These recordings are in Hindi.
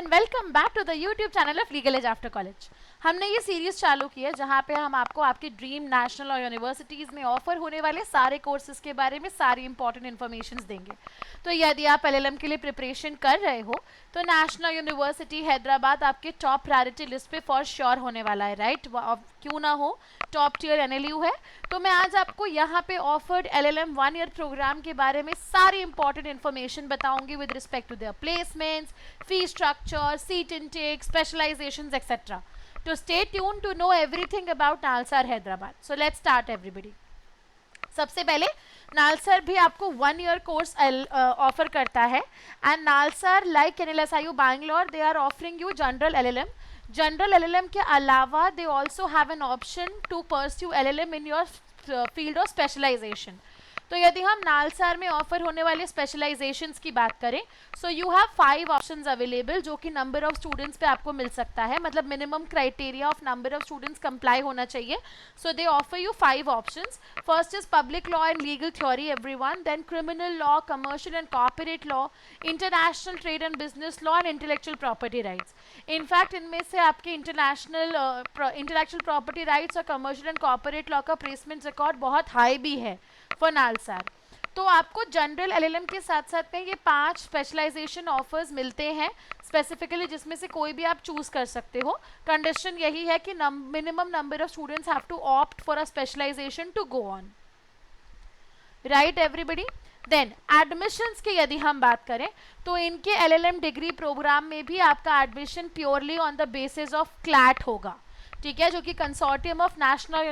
And welcome back to the YouTube channel of Legal as after college. हमने ये सीरीज चालू की है जहाँ पे हम आपको आपके ड्रीम नेशनल और यूनिवर्सिटीज़ में ऑफर होने वाले सारे कोर्सेज के बारे में सारी इंपॉर्टेंट इन्फॉर्मेशन देंगे। तो यदि आप एलएलएम के लिए प्रिपरेशन कर रहे हो तो नेशनल यूनिवर्सिटी हैदराबाद आपके टॉप प्रायोरिटी लिस्ट पे फॉर श्योर होने वाला है, राइट? क्यों ना हो, टॉप टियर एनएलयू है। तो मैं आज आपको यहाँ पे ऑफर्ड एलएलएम 1 ईयर प्रोग्राम के बारे में सारी इंपॉर्टेंट इन्फॉर्मेशन बताऊंगी with respect to their placements, fee structure, seat intake, specializations, etc. To stay tuned to know everything about NALSAR Hyderabad. So let's start everybody. सबसे पहले नालसर भी आपको 1 ईयर कोर्स ऑफर करता है and NALSAR like NLSIU Bangalore they are offering you general LLM. General LLM के अलावा they also have an option to pursue LLM in your field of specialisation. तो यदि हम नालसार में ऑफर होने वाले स्पेशलाइजेशंस की बात करें so you have 5 options available जो कि नंबर ऑफ स्टूडेंट्स पे आपको मिल सकता है, मतलब minimum criteria of number of students comply होना चाहिए। So they offer you 5 options. First is public law and legal theory everyone, then criminal law, commercial and corporate law, international trade and business law and intellectual property rights. In fact इनमें से आपके इंटेलेक्चुअल प्रॉपर्टी राइट्स और कमर्शियल एंड कॉर्पोरेट लॉ का प्लेसमेंट रिकॉर्ड बहुत हाई भी है फॉर नालसार। तो आपको जनरल एलएलएम के साथ साथ में ये 5 स्पेशलाइजेशन ऑफर्स मिलते हैं स्पेसिफिकली, जिसमें से कोई भी आप चूज कर सकते हो। कंडीशन यही है कि minimum number of students have to opt for a specialisation to go on, right everybody. Then admissions की यदि हम बात करें तो इनके एलएलएम डिग्री प्रोग्राम में भी आपका admission purely on the basis of CLAT होगा, ठीक है, जो कि consortium of national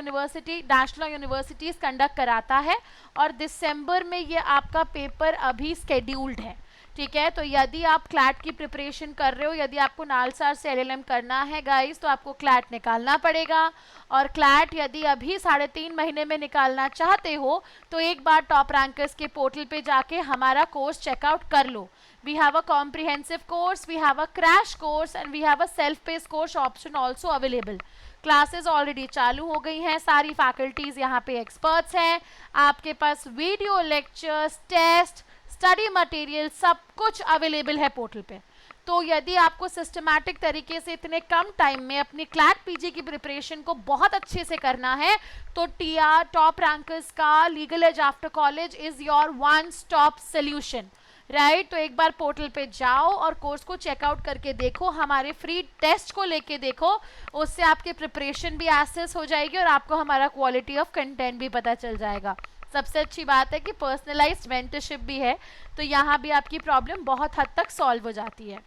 universities conduct कराता है और दिसंबर में ये आपका पेपर अभी स्केड्यूल्ड है, ठीक है। तो यदि आप क्लैट की प्रिपरेशन कर रहे हो, यदि आपको नालसार से एलएलएम करना है गाइस, तो आपको क्लैट निकालना पड़ेगा। और क्लैट यदि अभी 3.5 महीने में निकालना चाहते हो तो एक बार टॉप रैंकर्स के पोर्टल पे जाके हमारा कोर्स चेकआउट कर लो। We have a comprehensive course, we have a crash course and we have a self-paced course option also available. Classes already चालू हो गई हैं, सारी फैकल्टीज यहाँ पे एक्सपर्ट्स हैं, आपके पास video lectures, test, study material सब कुछ अवेलेबल है पोर्टल पे। तो यदि आपको सिस्टमैटिक तरीके से इतने कम टाइम में अपनी क्लैट पीजी की प्रिपरेशन को बहुत अच्छे से करना है तो टीआर टॉप रैंकर्स का legal as after college is your one stop solution, right. तो एक बार पोर्टल पे जाओ और कोर्स को चेकआउट करके देखो, हमारे फ्री टेस्ट को लेके देखो, उससे आपकी प्रिपरेशन भी एसेस हो जाएगी और आपको हमारा क्वालिटी ऑफ कंटेंट भी पता चल जाएगा। सबसे अच्छी बात है कि पर्सनलाइज्ड मेंटरशिप भी है, तो यहाँ भी आपकी प्रॉब्लम बहुत हद तक सॉल्व हो जाती है,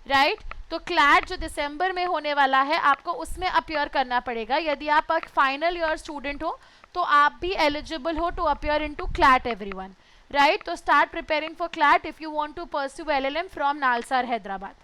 राइट। तो क्लैट जो दिसंबर में होने वाला है आपको उसमें अपीयर करना पड़ेगा। यदि आप एक फाइनल ईयर स्टूडेंट हो तो आप भी एलिजिबल हो to appear into CLAT everyone, right? तो start preparing for CLAT if you want to pursue LLM from Nalsar Hyderabad.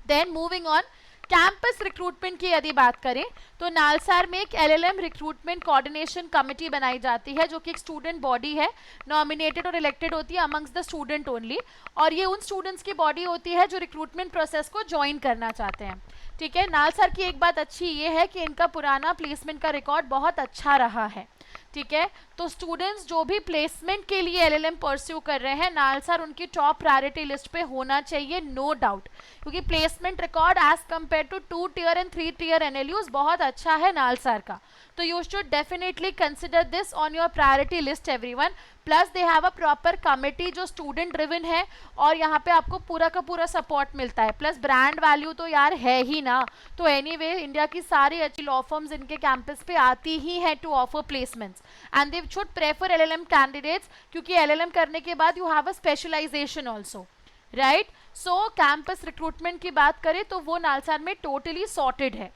Then moving on, campus recruitment की यदि बात करें तो नालसार में एक एलएलएम रिक्रूटमेंट कोऑर्डिनेशन कमेटी बनाई जाती है जो कि एक स्टूडेंट बॉडी है, नॉमिनेटेड और इलेक्टेड होती है अमंग्स द स्टूडेंट ओनली, और ये उन स्टूडेंट्स की बॉडी होती है जो रिक्रूटमेंट प्रोसेस को ज्वाइन करना चाहते हैं, ठीक है। नालसार की एक बात अच्छी ये है कि इनका पुराना प्लेसमेंट का रिकॉर्ड बहुत अच्छा रहा है, ठीक है। तो स्टूडेंट्स जो भी प्लेसमेंट के लिए एलएलएम परस्यू कर रहे हैं नालसार उनकी टॉप प्रायोरिटी लिस्ट पे होना चाहिए, नो डाउट, क्योंकि placement record as compare to 2 tier and 3 tier NLUs बहुत अच्छा है नालसार का। तो you should definitely consider this on your priority list everyone. Plus they have a proper committee जो स्टूडेंट ड्रिवन है और यहाँ पे आपको पूरा का पूरा सपोर्ट मिलता है, प्लस ब्रांड वैल्यू तो यार है ही ना। तो एनीवे इंडिया की सारी अच्छी लॉ फर्म्स इनके कैंपस पे आती ही हैं to offer placements and they should prefer LLM candidates, क्योंकि एलएलएम करने के बाद you have a specialisation also, right. So campus recruitment की बात करें तो वो नालसार में टोटली सॉर्टेड है।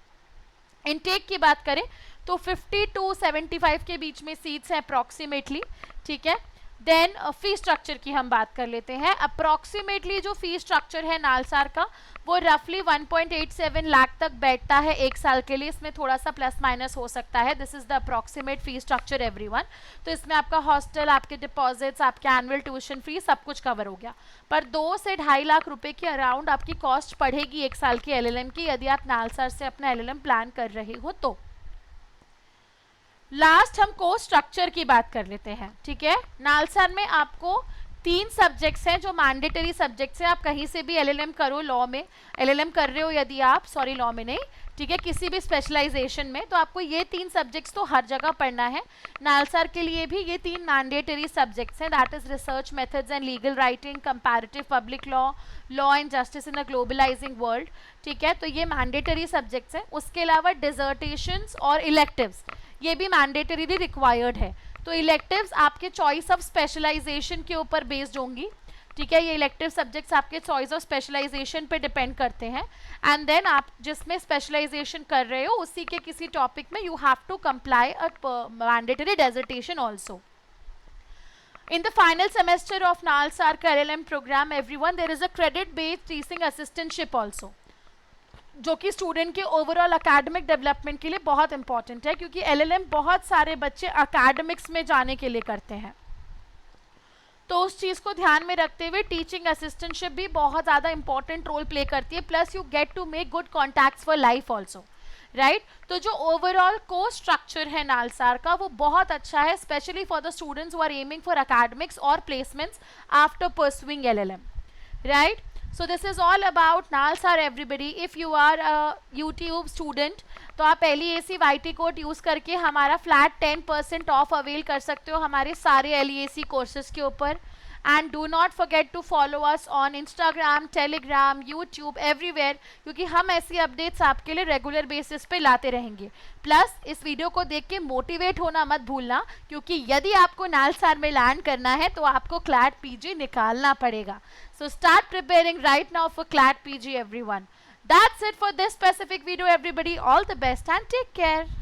इनटेक की बात करें तो 50 to 75 के बीच में सीट्स हैं अप्रॉक्सीमेटली, ठीक है। देन फी स्ट्रक्चर की हम बात कर लेते हैं। अप्रॉक्सीमेटली जो फी स्ट्रक्चर है नालसार का वो रफली 1.87 लाख तक बैठता है एक साल के लिए, इसमें थोड़ा सा प्लस माइनस हो सकता है। This is the approximate fee structure everyone. तो इसमें आपका हॉस्टल, आपके डिपॉजिट्स, आपके एनुअल ट्यूशन फी सब कुछ कवर हो गया, पर 2 से 2.5 लाख रुपए के अराउंड आपकी कॉस्ट पड़ेगी एक साल की एलएलएम की यदि आप नालसार से अपना एलएलएम प्लान कर रहे हो तो। लास्ट हम कोर्स स्ट्रक्चर की बात कर लेते हैं, ठीक है। नालसार में आपको 3 सब्जेक्ट्स हैं जो मैंडेटरी सब्जेक्ट्स हैं, आप कहीं से भी एलएलएम करो, लॉ में एलएलएम कर रहे हो यदि आप, सॉरी लॉ में नहीं, ठीक है, किसी भी स्पेशलाइजेशन में, तो आपको ये 3 सब्जेक्ट्स तो हर जगह पढ़ना है। नालसार के लिए भी ये 3 मैंडेटरी सब्जेक्ट्स हैं, that is research methods and legal writing, comparative public law, law and justice in a globalising world, ठीक है, तो ये मैंडेटरी सब्जेक्ट्स हैं। उसके अलावा डिजर्टेशंस और इलेक्टिव्स ये भी मैंडेटरी रिक्वायर्ड है। तो इलेक्टिव्स आपके चॉइस ऑफ स्पेशलाइजेशन के ऊपर बेस्ड होंगी, ठीक है, ये इलेक्टिव सब्जेक्ट्स आपके चॉइस ऑफ स्पेशलाइजेशन पे डिपेंड करते हैं। एंड देन आप जिसमें स्पेशलाइजेशन कर रहे हो उसी के किसी टॉपिक में you have to comply a mandatory dissertation also. In the final semester of NALSAR LLM program, everyone, there is a credit-based teaching assistantship also, जो कि स्टूडेंट के ओवरऑल अकेडमिक डेवलपमेंट के लिए बहुत इंपॉर्टेंट है, क्योंकि एलएलएम बहुत सारे बच्चे अकेडमिक्स में जाने के लिए करते हैं। तो उस चीज़ को ध्यान में रखते हुए टीचिंग असिस्टेंटशिप भी बहुत ज़्यादा इंपॉर्टेंट रोल प्ले करती है, plus you get to make good contacts for life also, right. तो जो ओवरऑल कोर्स स्ट्रक्चर है नालसार का वो बहुत अच्छा है, specially for the students who are aiming for academics और placements after pursuing LLM, right. So this is all about NALSAR everybody. If you are a YouTube student, तो आप LEAC YT कोड यूज़ करके हमारा फ्लैट 10% ऑफ अवेल कर सकते हो हमारे सारे LEAC कोर्सेज के ऊपर। And do not forget to follow us on Instagram, Telegram, YouTube, everywhere, क्योंकि हम ऐसी अपडेट्स आपके लिए रेगुलर बेसिस पे लाते रहेंगे। प्लस इस वीडियो को देख के मोटिवेट होना मत भूलना, क्योंकि यदि आपको नालसार में लैंड करना है तो आपको क्लैट पीजी निकालना पड़ेगा। So start preparing right now for CLAT PG everyone. That's it for this specific video everybody. All the best and take care.